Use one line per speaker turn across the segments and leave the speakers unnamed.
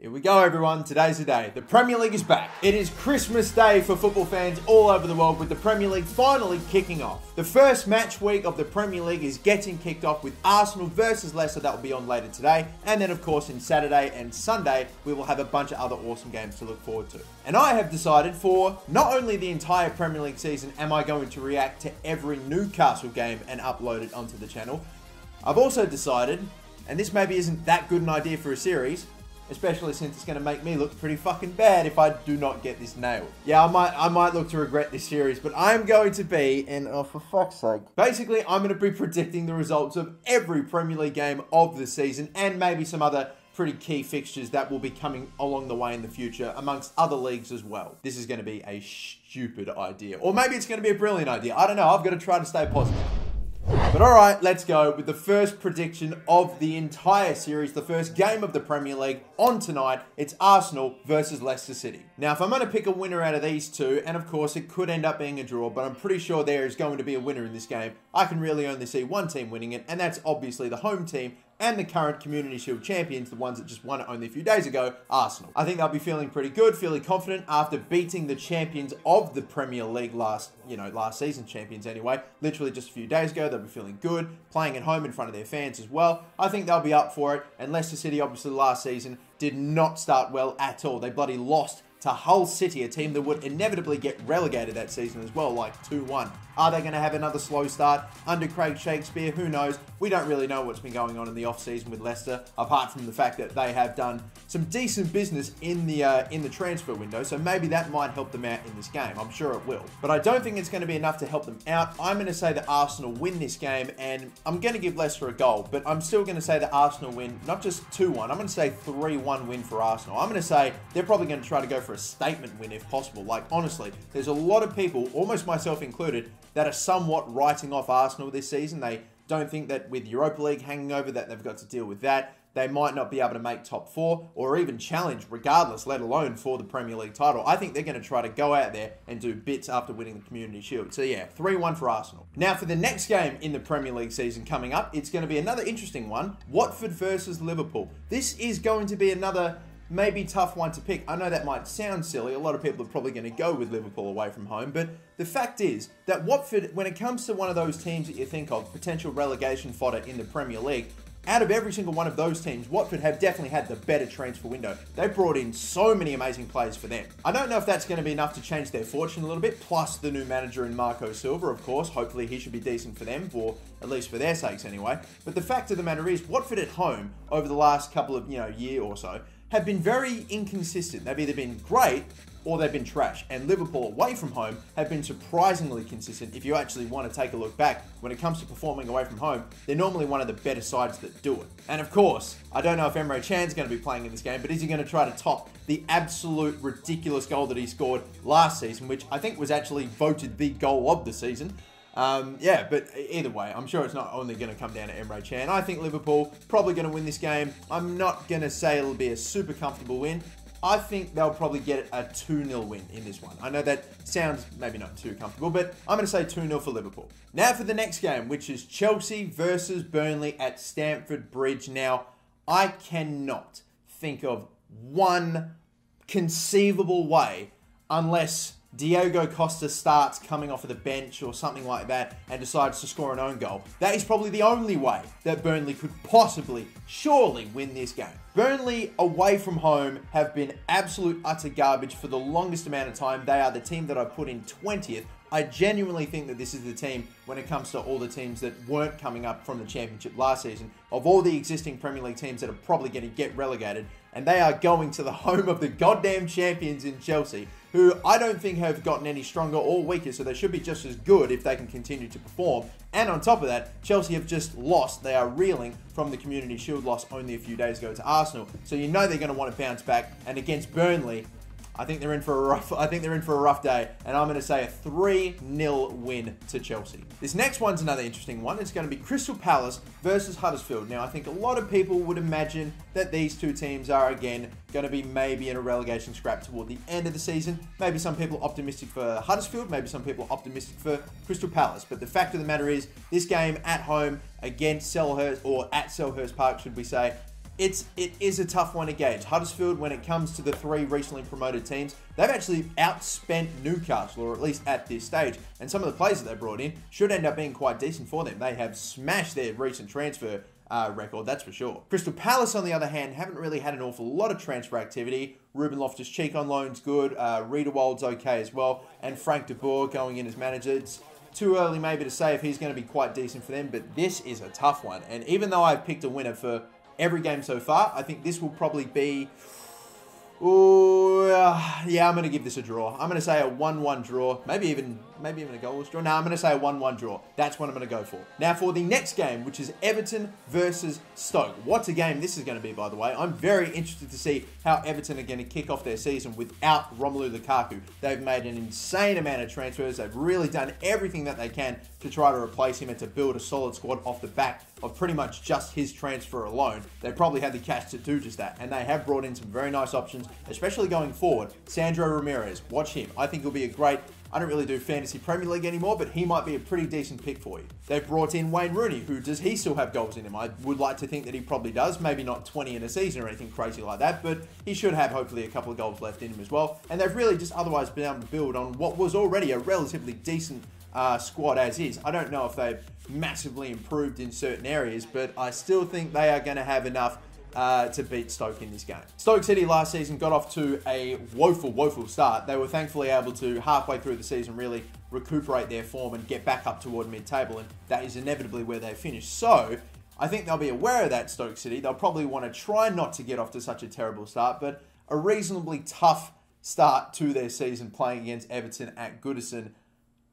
Here we go, everyone. Today's the day. The Premier League is back. It is Christmas Day for football fans all over the world, with the Premier League finally kicking off. The first match week of the Premier League is getting kicked off with Arsenal versus Leicester. That will be on later today. And then, of course, in Saturday and Sunday, we will have a bunch of other awesome games to look forward to. And I have decided for not only the entire Premier League season am I going to react to every Newcastle game and upload it onto the channel, I've also decided, and this maybe isn't that good an idea for a series, especially since it's going to make me look pretty fucking bad if I do not get this nailed. Yeah, I might look to regret this series, but I'm going to be, and oh, for fuck's sake. Basically, I'm going to be predicting the results of every Premier League game of the season, and maybe some other pretty key fixtures that will be coming along the way in the future, amongst other leagues as well. This is going to be a stupid idea. Or maybe it's going to be a brilliant idea. I don't know. I've got to try to stay positive. But alright, let's go with the first prediction of the entire series, the first game of the Premier League on tonight. It's Arsenal versus Leicester City. Now, if I'm going to pick a winner out of these two, and of course it could end up being a draw, but I'm pretty sure there is going to be a winner in this game, I can really only see one team winning it, and that's obviously the home team and the current Community Shield champions, the ones that just won it only a few days ago, Arsenal. I think they'll be feeling pretty good, feeling confident after beating the champions of the Premier League last season champions anyway, literally just a few days ago. They'll be feeling good, playing at home in front of their fans as well. I think they'll be up for it, and Leicester City, obviously last season, did not start well at all. They bloody lost to Hull City, a team that would inevitably get relegated that season as well, like 2-1. Are they going to have another slow start under Craig Shakespeare? Who knows? We don't really know what's been going on in the off-season with Leicester, apart from the fact that they have done some decent business in the transfer window, so maybe that might help them out in this game. I'm sure it will. But I don't think it's going to be enough to help them out. I'm going to say that Arsenal win this game, and I'm going to give Leicester a goal, but I'm still going to say that Arsenal win, not just 2-1, I'm going to say 3-1 win for Arsenal. I'm going to say they're probably going to try to go for a statement win if possible. Like, honestly, there's a lot of people, almost myself included, that are somewhat writing off Arsenal this season. They don't think that with Europa League hanging over that they've got to deal with that. They might not be able to make top 4 or even challenge regardless, let alone for the Premier League title. I think they're going to try to go out there and do bits after winning the Community Shield. So yeah, 3-1 for Arsenal. Now for the next game in the Premier League season coming up, it's going to be another interesting one. Watford versus Liverpool. This is going to be another maybe tough one to pick. I know that might sound silly. A lot of people are probably going to go with Liverpool away from home, but the fact is that Watford, when it comes to one of those teams that you think of, potential relegation fodder in the Premier League, out of every single one of those teams, Watford have definitely had the better transfer window. They brought in so many amazing players for them. I don't know if that's going to be enough to change their fortune a little bit, plus the new manager in Marco Silva, of course. Hopefully he should be decent for them, for at least for their sakes anyway. But the fact of the matter is, Watford at home, over the last couple of, year or so, have been very inconsistent. They've either been great or they've been trash. And Liverpool away from home have been surprisingly consistent. If you actually want to take a look back, when it comes to performing away from home, they're normally one of the better sides that do it. And of course, I don't know if Emre Can's going to be playing in this game, but is he going to try to top the absolute ridiculous goal that he scored last season, which I think was actually voted the goal of the season? Yeah, but either way, I'm sure it's not only going to come down to Emre Can. I think Liverpool probably going to win this game. I'm not going to say it'll be a super comfortable win. I think they'll probably get a 2-0 win in this one. I know that sounds maybe not too comfortable, but I'm going to say 2-0 for Liverpool. Now for the next game, which is Chelsea versus Burnley at Stamford Bridge. Now, I cannot think of one conceivable way, unless Diego Costa starts coming off of the bench or something like that and decides to score an own goal. That is probably the only way that Burnley could possibly, surely win this game. Burnley away from home have been absolute utter garbage for the longest amount of time. They are the team that I put in 20th. I genuinely think that this is the team, when it comes to all the teams that weren't coming up from the Championship last season, of all the existing Premier League teams that are probably going to get relegated, and they are going to the home of the goddamn champions in Chelsea, who I don't think have gotten any stronger or weaker, so they should be just as good if they can continue to perform. And on top of that, Chelsea have just lost. They are reeling from the Community Shield loss only a few days ago to Arsenal, so you know they're going to want to bounce back. And against Burnley, I think they're in for a rough day, and I'm going to say a 3-0 win to Chelsea. This next one's another interesting one. It's going to be Crystal Palace versus Huddersfield. Now, I think a lot of people would imagine that these two teams are, again, going to be maybe in a relegation scrap toward the end of the season. Maybe some people are optimistic for Huddersfield, maybe some people are optimistic for Crystal Palace. But the fact of the matter is, this game at home against Selhurst, or at Selhurst Park, should we say, it is a tough one to gauge. Huddersfield, when it comes to the 3 recently promoted teams, they've actually outspent Newcastle, or at least at this stage. And some of the players that they brought in should end up being quite decent for them. They have smashed their recent transfer record, that's for sure. Crystal Palace, on the other hand, haven't really had an awful lot of transfer activity. Ruben Loftus-Cheek on loan's good. Riedewald's okay as well. And Frank de Boer going in as manager. It's too early maybe to say if he's going to be quite decent for them, but this is a tough one. And even though I've picked a winner for every game so far, I think this will probably be... yeah, I'm going to give this a draw. I'm going to say a 1-1 draw. Maybe even a goalless draw. No, I'm going to say a 1-1 draw. That's what I'm going to go for. Now for the next game, which is Everton versus Stoke. What a game this is going to be, by the way. I'm very interested to see how Everton are going to kick off their season without Romelu Lukaku. They've made an insane amount of transfers. They've really done everything that they can to try to replace him and to build a solid squad off the back of pretty much just his transfer alone. They probably had the cash to do just that, and they have brought in some very nice options, especially going forward. Sandro Ramirez, watch him. I think he'll be a great... I don't really do fantasy Premier League anymore, but he might be a pretty decent pick for you. They've brought in Wayne Rooney, who does he still have goals in him? I would like to think that he probably does. Maybe not 20 in a season or anything crazy like that, but he should have hopefully a couple of goals left in him as well. And they've really just otherwise been able to build on what was already a relatively decent squad as is. I don't know if they've massively improved in certain areas, but I still think they are going to have enough to beat Stoke in this game. Stoke City last season got off to a woeful start. They were thankfully able to, halfway through the season, really recuperate their form and get back up toward mid-table, and that is inevitably where they finished. So, I think they'll be aware of that, Stoke City. They'll probably want to try not to get off to such a terrible start, but a reasonably tough start to their season playing against Everton at Goodison.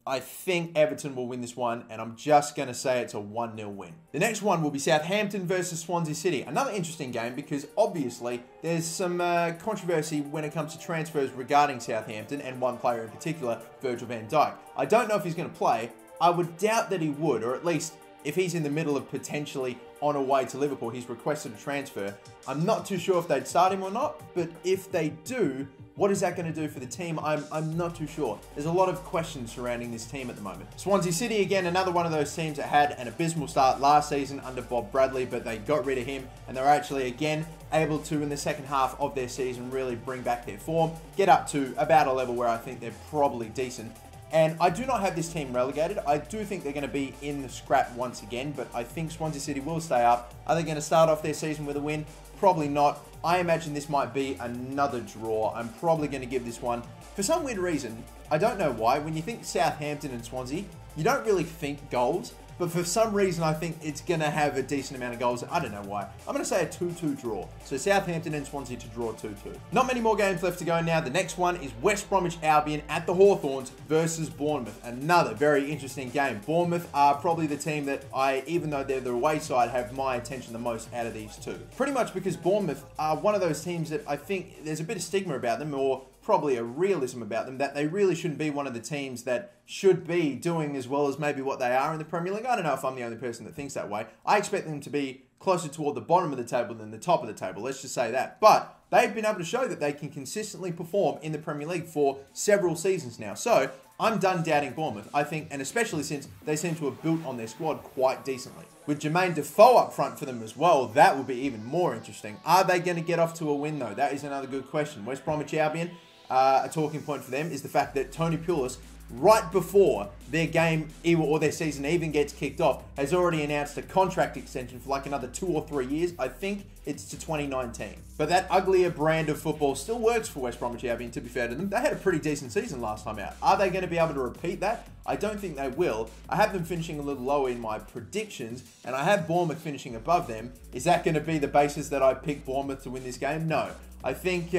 I think Everton will win this one, and I'm just going to say it's a 1-0 win. The next one will be Southampton versus Swansea City. Another interesting game because obviously there's some controversy when it comes to transfers regarding Southampton and one player in particular, Virgil van Dijk. I don't know if he's going to play. I would doubt that he would, or at least if he's in the middle of potentially on a way to Liverpool, he's requested a transfer. I'm not too sure if they'd start him or not, but if they do, what is that going to do for the team? I'm not too sure. There's a lot of questions surrounding this team at the moment. Swansea City, again, another one of those teams that had an abysmal start last season under Bob Bradley, but they got rid of him, and they're actually, again, able to, in the second half of their season, really bring back their form, get up to about a level where I think they're probably decent. And I do not have this team relegated. I do think they're going to be in the scrap once again, but I think Swansea City will stay up. Are they going to start off their season with a win? Probably not. I imagine this might be another draw. I'm probably going to give this one. For some weird reason, I don't know why, when you think Southampton and Swansea, you don't really think goals. But for some reason, I think it's going to have a decent amount of goals. I don't know why. I'm going to say a 2-2 draw. So Southampton and Swansea to draw 2-2. Not many more games left to go now. The next one is West Bromwich Albion at the Hawthorns versus Bournemouth. Another very interesting game. Bournemouth are probably the team that even though they're the away side, have my attention the most out of these two. Pretty much because Bournemouth are one of those teams that I think there's a bit of stigma about them, or probably a realism about them, that they really shouldn't be one of the teams that should be doing as well as maybe what they are in the Premier League. I don't know if I'm the only person that thinks that way. I expect them to be closer toward the bottom of the table than the top of the table, let's just say that. But they've been able to show that they can consistently perform in the Premier League for several seasons now. So I'm done doubting Bournemouth, I think, and especially since they seem to have built on their squad quite decently. With Jermaine Defoe up front for them as well, that will be even more interesting. Are they going to get off to a win though? That is another good question. West Bromwich Albion, a talking point for them is the fact that Tony Pulis, right before their game or their season even gets kicked off, has already announced a contract extension for like another 2 or 3 years. I think it's to 2019. But that uglier brand of football still works for West Bromwich Albion, to be fair to them. They had a pretty decent season last time out. Are they going to be able to repeat that? I don't think they will. I have them finishing a little lower in my predictions, and I have Bournemouth finishing above them. Is that going to be the basis that I pick Bournemouth to win this game? No. I think...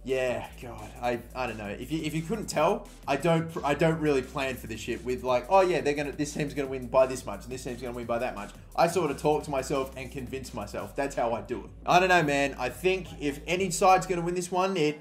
yeah, God, I don't know. If you couldn't tell, I don't really plan for this shit with like, oh yeah, this team's gonna win by this much, and this team's gonna win by that much. I sort of talk to myself and convince myself. That's how I do it. I don't know, man. I think if any side's gonna win this one, it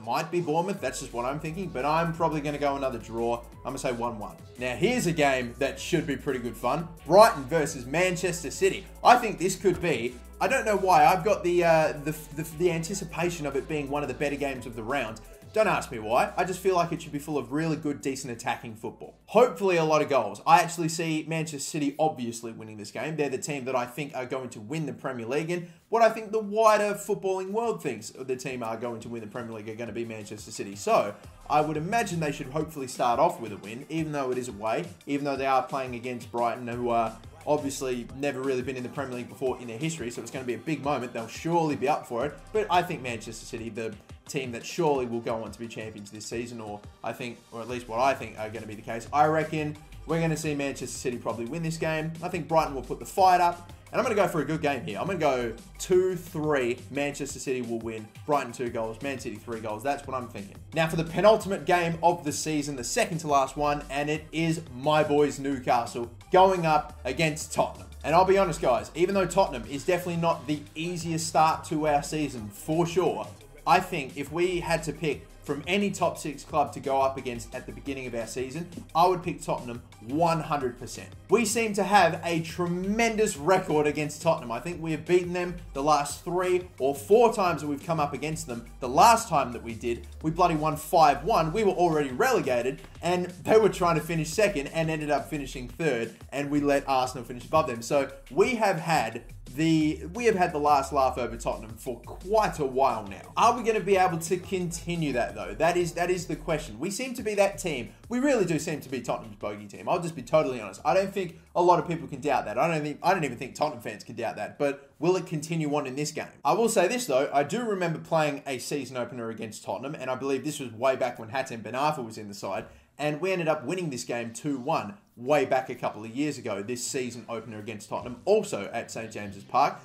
might be Bournemouth. That's just what I'm thinking, but I'm probably gonna go another draw. I'm gonna say 1-1. Now here's a game that should be pretty good fun. Brighton versus Manchester City. I think this could be, I don't know why, I've got the anticipation of it being one of the better games of the round. Don't ask me why. I just feel like it should be full of really good, decent attacking football. Hopefully a lot of goals. I actually see Manchester City obviously winning this game. They're the team that I think are going to win the Premier League. And what I think the wider footballing world thinks the team are going to win the Premier League are going to be Manchester City. So I would imagine they should hopefully start off with a win, even though it is away, even though they are playing against Brighton, who are obviously never really been in the Premier League before in their history, so it's going to be a big moment. They'll surely be up for it. But I think Manchester City, the team that surely will go on to be champions this season, or at least what I think are going to be the case. I reckon we're going to see Manchester City probably win this game. I think Brighton will put the fight up. And I'm going to go for a good game here. I'm going to go 2-3. Manchester City will win. Brighton 2 goals. Man City 3 goals. That's what I'm thinking. Now for the penultimate game of the season, the second to last one, and it is my boys Newcastle going up against Tottenham. And I'll be honest, guys, even though Tottenham is definitely not the easiest start to our season for sure, I think if we had to pick from any top 6 club to go up against at the beginning of our season, I would pick Tottenham 100%. We seem to have a tremendous record against Tottenham. I think we have beaten them the last 3 or 4 times that we've come up against them. The last time that we did, we bloody won 5-1. We were already relegated, and they were trying to finish second and ended up finishing third, and we let Arsenal finish above them. So we have had the last laugh over Tottenham for quite a while now. Are we going to be able to continue that though? That is the question. We seem to be that team. We really do seem to be Tottenham's bogey team. I'll just be totally honest. I don't think a lot of people can doubt that. I don't even think Tottenham fans can doubt that. But will it continue on in this game? I will say this though. I do remember playing a season opener against Tottenham, and I believe this was way back when Hatem Ben Arfa was in the side. And we ended up winning this game 2-1 way back a couple of years ago, this season opener against Tottenham, also at St. James's Park.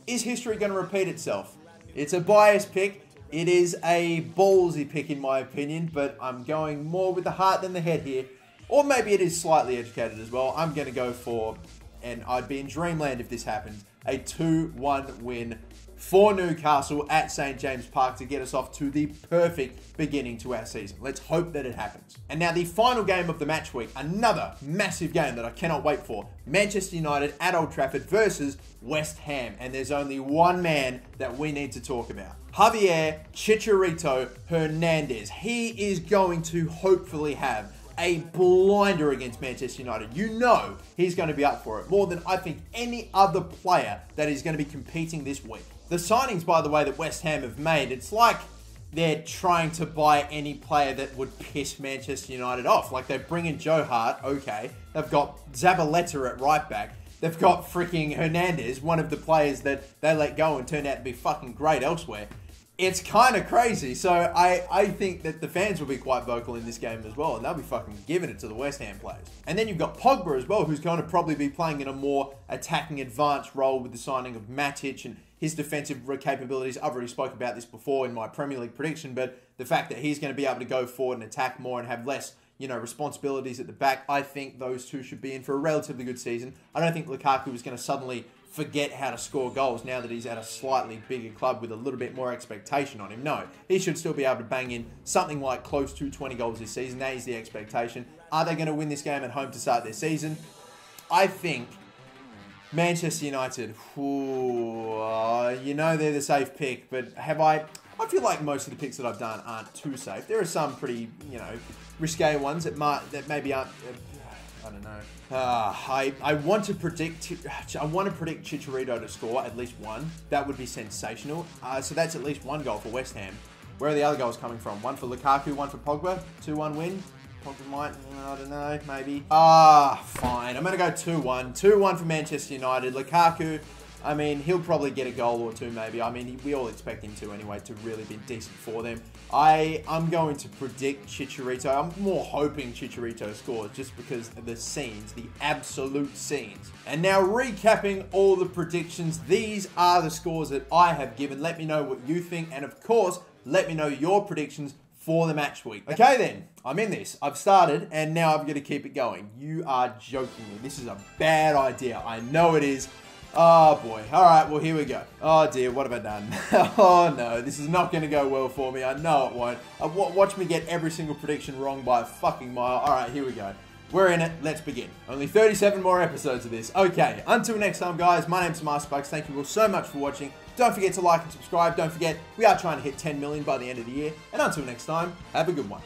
Is history going to repeat itself? It's a biased pick. It is a ballsy pick in my opinion, but I'm going more with the heart than the head here. Or maybe it is slightly educated as well. I'm going to go for, and I'd be in dreamland if this happened, a 2-1 win for Newcastle at St. James Park to get us off to the perfect beginning to our season. Let's hope that it happens. And now the final game of the match week, another massive game that I cannot wait for. Manchester United at Old Trafford versus West Ham. And there's only one man that we need to talk about. Javier Chicharito Hernandez. He is going to hopefully have a blinder against Manchester United. You know he's going to be up for it more than I think any other player that is going to be competing this week. The signings, by the way, that West Ham have made, it's like they're trying to buy any player that would piss Manchester United off. Like they bring in Joe Hart, okay. They've got Zabaleta at right back. They've got freaking Hernandez, one of the players that they let go and turned out to be fucking great elsewhere. It's kind of crazy. So I think that the fans will be quite vocal in this game as well, and they'll be fucking giving it to the West Ham players. And then you've got Pogba as well, who's going to probably be playing in a more attacking advanced role with the signing of Matic and his defensive capabilities. I've already spoke about this before in my Premier League prediction, but the fact that he's going to be able to go forward and attack more and have less, responsibilities at the back, I think those two should be in for a relatively good season. I don't think Lukaku is going to suddenly forget how to score goals now that he's at a slightly bigger club with a little bit more expectation on him. No, he should still be able to bang in something like close to 20 goals this season. That is the expectation. Are they going to win this game at home to start their season? I think Manchester United, they're the safe pick, but I feel like most of the picks that I've done aren't too safe. There are some pretty, risque ones that maybe aren't, I don't know. I want to predict Chicharito to score at least one. That would be sensational. So that's at least one goal for West Ham. Where are the other goals coming from? One for Lukaku, one for Pogba. 2-1 win. Pogba might, I don't know, maybe. Fine. I'm going to go 2-1. 2-1 for Manchester United. Lukaku, he'll probably get a goal or two maybe. We all expect him to anyway, to really be decent for them. I'm going to predict Chicharito. I'm more hoping Chicharito scores just because of the scenes, the absolute scenes. And now recapping all the predictions, these are the scores that I have given. Let me know what you think, and of course, let me know your predictions for the match week. Okay then, I'm in this. I've started, and now I'm going to keep it going. You are joking me. This is a bad idea. I know it is. Oh boy. Alright, well here we go. Oh dear, what have I done? Oh no, this is not going to go well for me. I know it won't. Watch me get every single prediction wrong by a fucking mile. Alright, here we go. We're in it. Let's begin. Only 37 more episodes of this. Okay, until next time, guys, my name's Marsbugs. Thank you all so much for watching. Don't forget to like and subscribe. Don't forget, we are trying to hit 10 million by the end of the year. And until next time, have a good one.